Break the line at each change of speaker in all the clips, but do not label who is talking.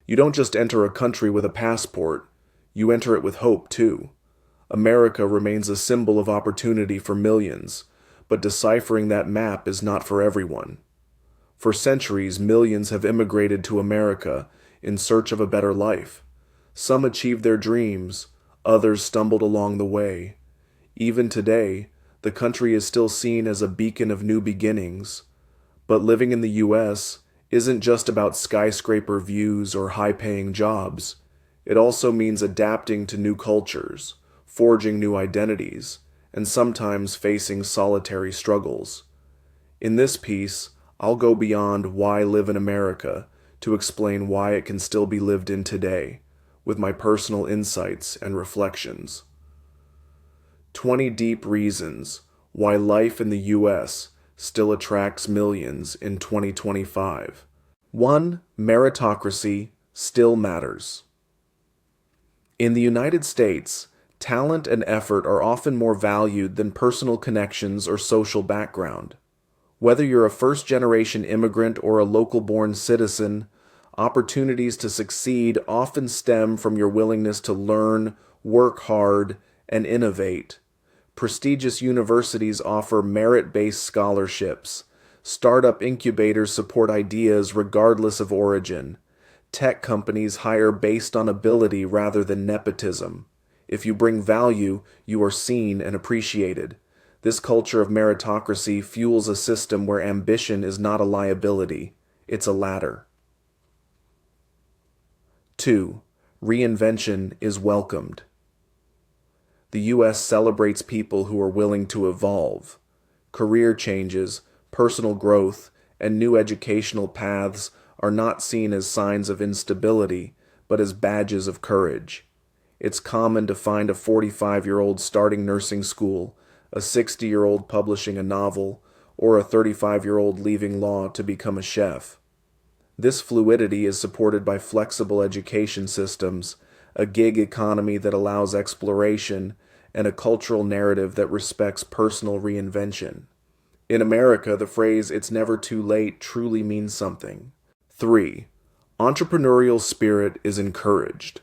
You don't just enter a country with a passport, you enter it with hope too. America remains a symbol of opportunity for millions, but deciphering that map is not for everyone. For centuries, millions have immigrated to America in search of a better life. Some achieved their dreams, others stumbled along the way. Even today, the country is still seen as a beacon of new beginnings. But living in the U.S. isn't just about skyscraper views or high-paying jobs. It also means adapting to new cultures, forging new identities, and sometimes facing solitary struggles. In this piece, I'll go beyond why live in America to explain why it can still be lived in today, with my personal insights and reflections. 20 deep reasons why life in the U.S. still attracts millions in 2025. 1. Meritocracy still matters. In the United States, talent and effort are often more valued than personal connections or social background. Whether you're a first-generation immigrant or a local-born citizen, opportunities to succeed often stem from your willingness to learn, work hard, and innovate. Prestigious universities offer merit-based scholarships. Startup incubators support ideas regardless of origin. Tech companies hire based on ability rather than nepotism. If you bring value, you are seen and appreciated. This culture of meritocracy fuels a system where ambition is not a liability, it's a ladder. 2. Reinvention is welcomed. The U.S. celebrates people who are willing to evolve. Career changes, personal growth, and new educational paths are not seen as signs of instability, but as badges of courage. It's common to find a 45-year-old starting nursing school, a 60-year-old publishing a novel, or a 35-year-old leaving law to become a chef. This fluidity is supported by flexible education systems, a gig economy that allows exploration, and a cultural narrative that respects personal reinvention. In America, the phrase, "it's never too late," truly means something. 3. Entrepreneurial spirit is encouraged.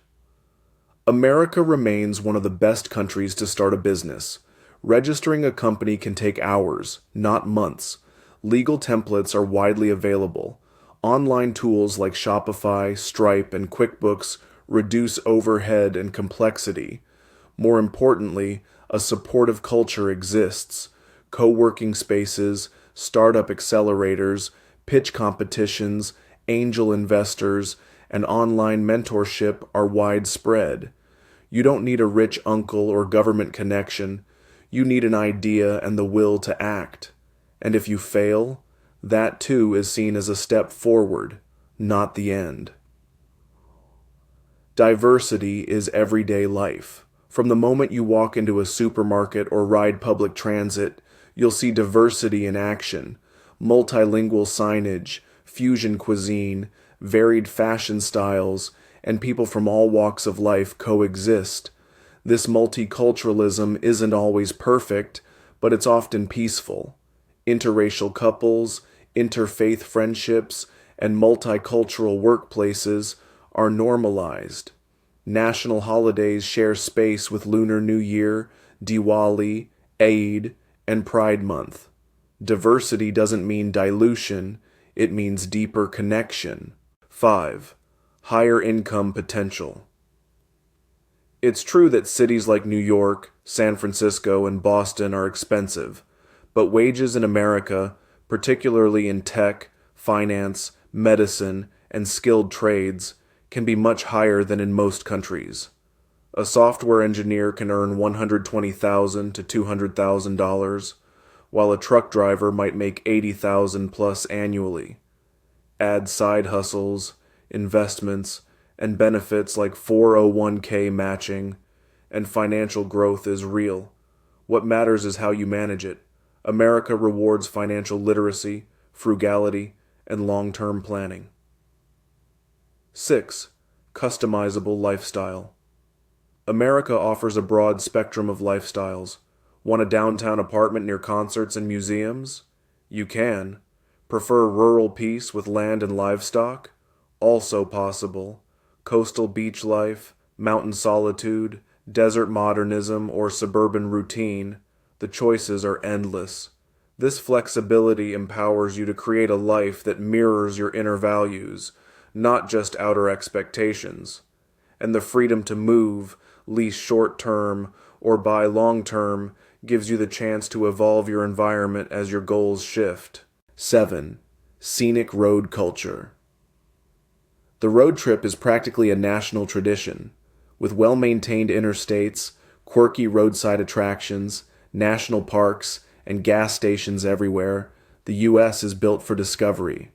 America remains one of the best countries to start a business. Registering a company can take hours, not months. Legal templates are widely available. Online tools like Shopify, Stripe, and QuickBooks reduce overhead and complexity. More importantly, a supportive culture exists. Co-working spaces, startup accelerators, pitch competitions, angel investors, and online mentorship are widespread. You don't need a rich uncle or government connection. You need an idea and the will to act. And if you fail, that too is seen as a step forward, not the end. Diversity is everyday life. From the moment you walk into a supermarket or ride public transit, you'll see diversity in action. Multilingual signage, fusion cuisine, varied fashion styles, and people from all walks of life coexist. This multiculturalism isn't always perfect, but it's often peaceful. Interracial couples, interfaith friendships, and multicultural workplaces are normalized. National holidays share space with Lunar New Year, Diwali, Eid, and Pride Month. Diversity doesn't mean dilution, it means deeper connection. 5. Higher income potential. It's true that cities like New York, San Francisco, and Boston are expensive, but wages in America, particularly in tech, finance, medicine, and skilled trades, can be much higher than in most countries. A software engineer can earn $120,000 to $200,000, while a truck driver might make $80,000 plus annually. Add side hustles, investments, and benefits like 401k matching, and financial growth is real. What matters is how you manage it. America rewards financial literacy, frugality, and long-term planning. 6. Customizable lifestyle. America offers a broad spectrum of lifestyles. Want a downtown apartment near concerts and museums? You can. Prefer rural peace with land and livestock? Also possible. coastal beach life, mountain solitude, desert modernism, or suburban routine, the choices are endless. This flexibility empowers you to create a life that mirrors your inner values, not just outer expectations. And the freedom to move, lease short-term, or buy long-term, gives you the chance to evolve your environment as your goals shift. 7. Scenic road culture. The road trip is practically a national tradition, with well-maintained interstates, quirky roadside attractions, national parks, and gas stations everywhere. The U.S. is built for discovery.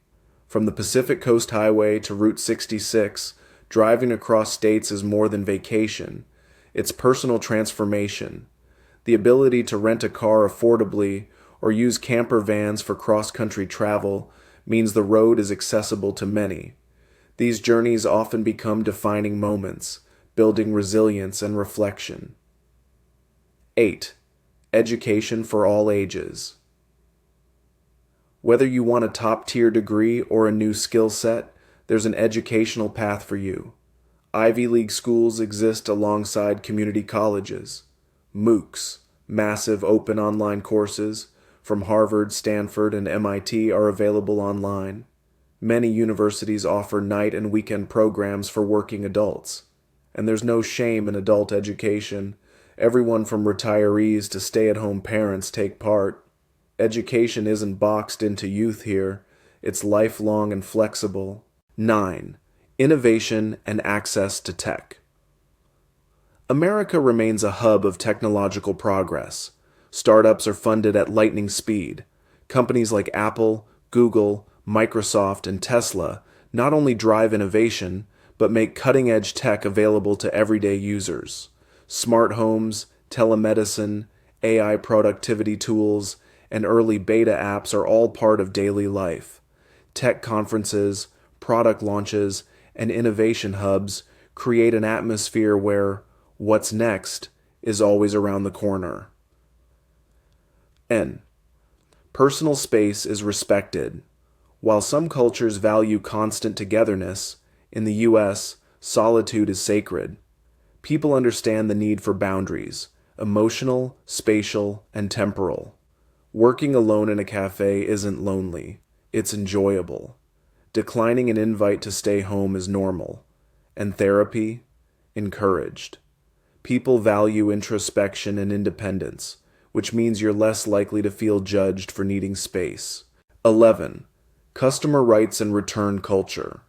From the Pacific Coast Highway to Route 66, driving across states is more than vacation. It's personal transformation. The ability to rent a car affordably or use camper vans for cross-country travel means the road is accessible to many. These journeys often become defining moments, building resilience and reflection. 8. Education for all ages. Whether you want a top-tier degree or a new skill set, there's an educational path for you. Ivy League schools exist alongside community colleges. MOOCs, massive open online courses, from Harvard, Stanford, and MIT are available online. Many universities offer night and weekend programs for working adults. And there's no shame in adult education. Everyone from retirees to stay-at-home parents take part. Education isn't boxed into youth here. It's lifelong and flexible. 9. Innovation and access to tech. America remains a hub of technological progress. Startups are funded at lightning speed. Companies like Apple, Google, Microsoft, and Tesla not only drive innovation, but make cutting-edge tech available to everyday users. Smart homes, telemedicine, AI productivity tools, and early beta apps are all part of daily life. Tech conferences, product launches, and innovation hubs create an atmosphere where what's next is always around the corner. N. Personal space is respected. While some cultures value constant togetherness, in the U.S., solitude is sacred. People understand the need for boundaries, emotional, spatial, and temporal. Working alone in a cafe isn't lonely, it's enjoyable. Declining an invite to stay home is normal, and therapy, encouraged. People value introspection and independence, which means you're less likely to feel judged for needing space. 11. Customer rights and return culture.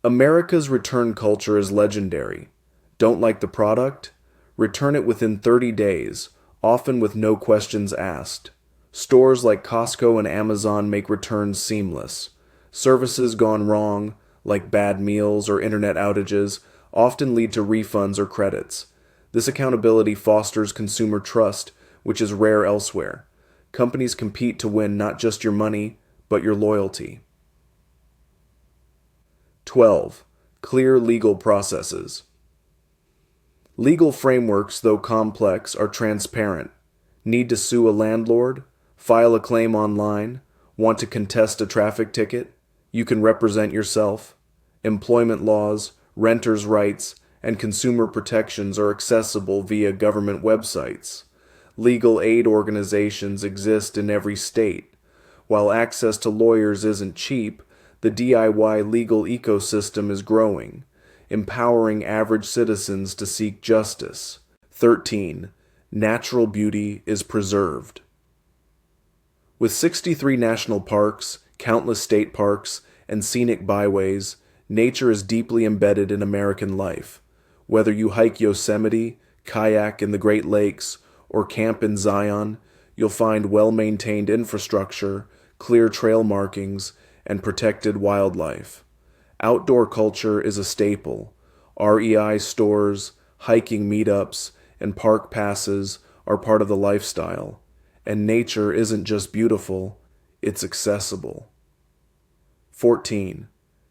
America's return culture is legendary. Don't like the product? Return it within 30 days, often with no questions asked. Stores like Costco and Amazon make returns seamless. Services gone wrong, like bad meals or internet outages, often lead to refunds or credits. This accountability fosters consumer trust, which is rare elsewhere. Companies compete to win not just your money, but your loyalty. 12. Clear legal processes. Legal frameworks, though complex, are transparent. Need to sue a landlord? File a claim online? Want to contest a traffic ticket? You can represent yourself. Employment laws, renters' rights, and consumer protections are accessible via government websites. Legal aid organizations exist in every state. While access to lawyers isn't cheap, the DIY legal ecosystem is growing, empowering average citizens to seek justice. 13. Natural beauty is preserved. With 63 national parks, countless state parks, and scenic byways, nature is deeply embedded in American life. Whether you hike Yosemite, kayak in the Great Lakes, or camp in Zion, you'll find well-maintained infrastructure, clear trail markings, and protected wildlife. Outdoor culture is a staple. REI stores, hiking meetups, and park passes are part of the lifestyle. And nature isn't just beautiful, it's accessible. 14.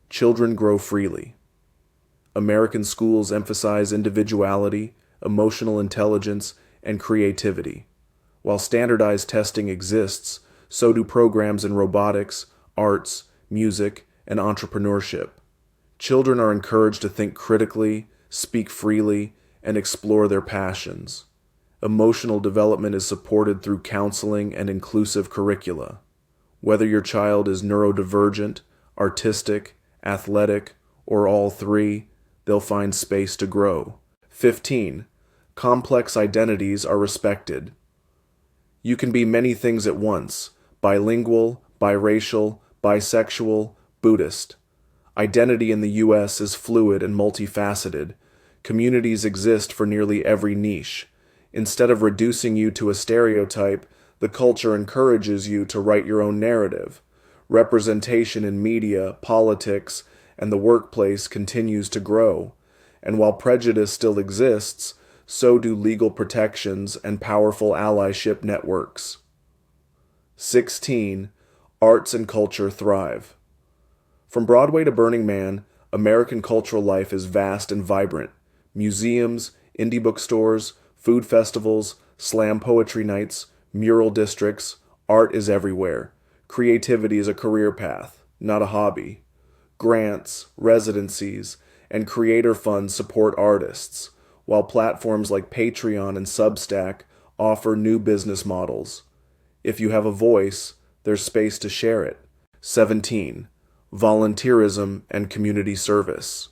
Children grow freely. American schools emphasize individuality, emotional intelligence, and creativity. While standardized testing exists, so do programs in robotics, arts, music, and entrepreneurship. Children are encouraged to think critically, speak freely, and explore their passions. Emotional development is supported through counseling and inclusive curricula. Whether your child is neurodivergent, artistic, athletic, or all three, they'll find space to grow. 15. Complex identities are respected. You can be many things at once: bilingual, biracial, bisexual, Buddhist. Identity in the U.S. is fluid and multifaceted. Communities exist for nearly every niche. Instead of reducing you to a stereotype, the culture encourages you to write your own narrative. Representation in media, politics, and the workplace continues to grow. And while prejudice still exists, so do legal protections and powerful allyship networks. 16. Arts and culture thrive. From Broadway to Burning Man, American cultural life is vast and vibrant. Museums, indie bookstores, food festivals, slam poetry nights, mural districts, art is everywhere. Creativity is a career path, not a hobby. Grants, residencies, and creator funds support artists, while platforms like Patreon and Substack offer new business models. If you have a voice, there's space to share it. 17. Volunteerism and community service.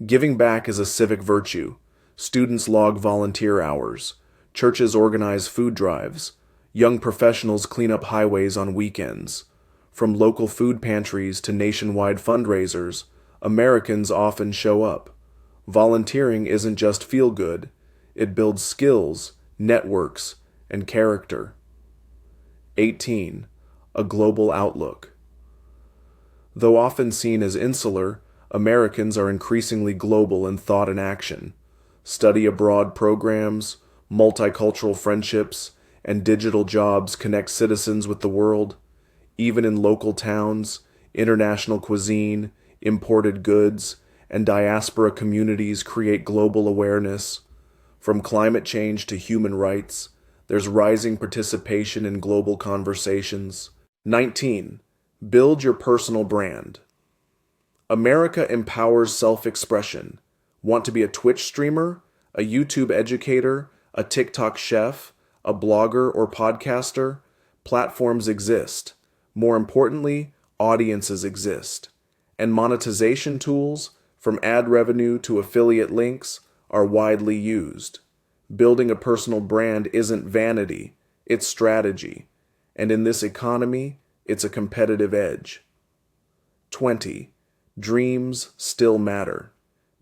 Giving back is a civic virtue. Students log volunteer hours. Churches organize food drives. Young professionals clean up highways on weekends. From local food pantries to nationwide fundraisers, Americans often show up. Volunteering isn't just feel-good. It builds skills, networks, and character. 18. A global outlook. Though often seen as insular, Americans are increasingly global in thought and action. Study abroad programs, multicultural friendships, and digital jobs connect citizens with the world. Even in local towns, international cuisine, imported goods, and diaspora communities create global awareness. From climate change to human rights, there's rising participation in global conversations. 19. Build your personal brand. America empowers self-expression. Want to be a Twitch streamer, a YouTube educator, a TikTok chef, a blogger or podcaster? Platforms exist. More importantly, audiences exist. And monetization tools, from ad revenue to affiliate links, are widely used. Building a personal brand isn't vanity, it's strategy. And in this economy, it's a competitive edge. 20. Dreams still matter.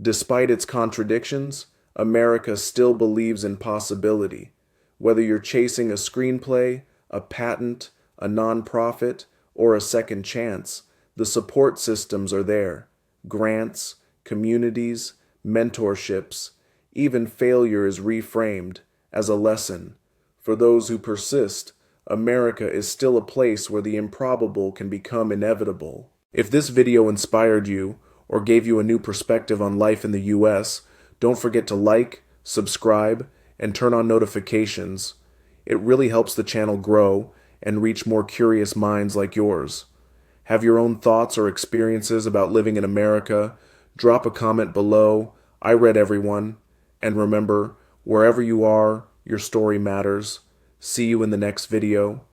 Despite its contradictions, America still believes in possibility. Whether you're chasing a screenplay, a patent, a nonprofit, or a second chance, the support systems are there. Grants, communities, mentorships, even failure is reframed as a lesson. For those who persist, America is still a place where the improbable can become inevitable. If this video inspired you or gave you a new perspective on life in the US, don't forget to like, subscribe, and turn on notifications. It really helps the channel grow and reach more curious minds like yours. Have your own thoughts or experiences about living in America? Drop a comment below. I read everyone. And remember, wherever you are, your story matters. See you in the next video.